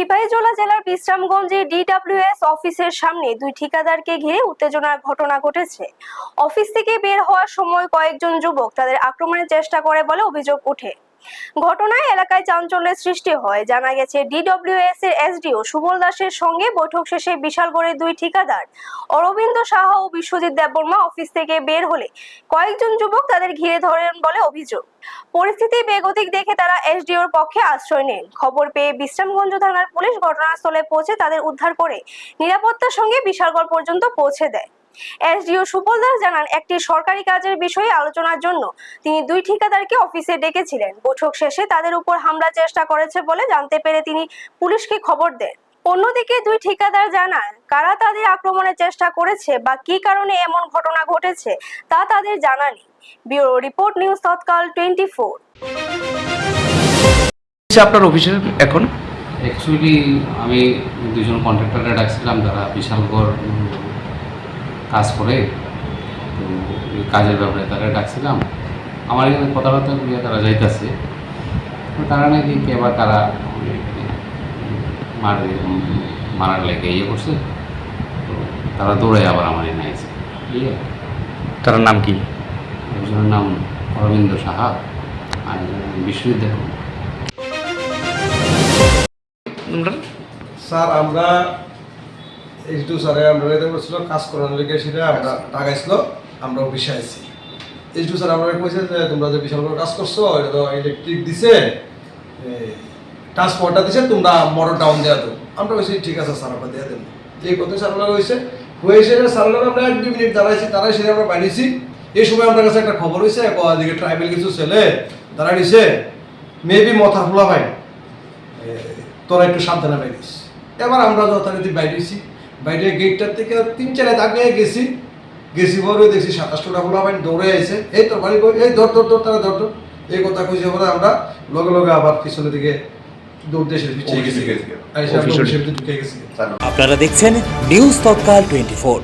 সিপাহীজলা জেলার বিশ্রামগঞ্জে ডিডব্লিউএস অফিসের সামনে দুই ঠিকাদারকে ঘিরে উত্তেজনার ঘটনা ঘটেছে। অফিস থেকে বের হওয়ার সময় কয়েকজন যুবক তাদের আক্রমণের চেষ্টা করে বলে অভিযোগ ওঠে। ঘটনায় এলাকায় চাঞ্চল্যের সৃষ্টি হয়। জানা গেছে, ডিডব্লিউএস এর এসডিও সুবল দাসের সঙ্গে বৈঠক শেষে বিশালগড়ের দুই ঠিকাদার অরবিন্দ সাহা ও বিশ্বজিৎ দেববর্মা অফিস থেকে বের হলে কয়েকজন যুবক তাদের ঘিরে ধরেন বলে অভিযোগ। পরিস্থিতি বেগতিক দেখে তারা এসডিওর পক্ষে আশ্রয় নেন। খবর পেয়ে বিশ্রামগঞ্জ থানার পুলিশ ঘটনাস্থলে পৌঁছে তাদের উদ্ধার করে নিরাপত্তার সঙ্গে বিশালগড় পর্যন্ত পৌঁছে দেয়। এসডিও সুবল দাস জানান, একটি সরকারি কাজের বিষয়ে আলোচনার জন্য তিনি দুই ঠিকাদারকে অফিসে ডেকেছিলেন। বৈঠক শেষে তাদের উপর হামলার চেষ্টা করেছে বলে জানতে পেরে তিনি পুলিশকে খবর দেন। অন্যদিকে দুই ঠিকাদার জানান, কারা তাদের আক্রমণের চেষ্টা করেছে বা কি কারণে এমন ঘটনা ঘটেছে তা তাদের জানা নেই। ব্যুরো রিপোর্ট, নিউজ তৎকাল 24। আপনার অফিসের এখন অ্যাকচুয়ালি আমি দুজন কন্ট্রাক্টরে ডাকছিলাম, যারা বিশালগড় কাজ করে, তো এই কাজের ব্যাপারে তারা ডাকছিলাম। আমার এখানে কথাবার্তা বলে তারা যাইতেছে, তো তারা নাকি কে বা তারা মারার লেগে ইয়ে করছে, তো তারা দৌড়ে আবার আমার এনে আছে। তার নাম কি? একজনের নাম অরবিন্দ সাহা আর বিশ্বজিৎ দেববর্মা। স্যার আমরা এইটু স্যারে আমরা এটা করছিল কাজ করানোর লেগে, সেটা আমরা টাকাইছিল, আমরা অফিসে আইছি। এইটু স্যার আমরা কইছে যে তোমরা যে বিশাল বড় কাজ করছো, এটা তো ইলেকট্রিক দিছে, ট্রান্সফর্মারটা দিছে, তোমরা মোটর ডাউন দেওয়া তো। আমরা কইছি ঠিক আছে স্যার, আমরা দিয়ে দেন। এই কথা স্যার আমরা হয়েছে স্যার আমরা 1-2 মিনিট দাঁড়াইছি, তারাই সেটা আমরা বাইরেছি। এই সময় আমার কাছে একটা খবর হয়েছে, এদিকে ট্রাইবেল কিছু ছেলে তারা নিছে, মেবি মথা খোলা ভাই তোরা একটু সাবধানে বাইরিস। এবার আমরা যথারীতি বাইরেছি, বাইরে গেটটার থেকে 3-4 হাত আগে গেছি বলে দেখছি 27টা খোলা ভাই দৌড়ে আইছে, এই তোর বাড়ি এই ধর তারা ধর। এই কথা কইছে বলে আমরা লগে লগে আবার পিছনের দিকে দৌড় দিয়ে পিছিয়ে গেছি। আপনারা দেখছেন নিউজ তৎকাল 24।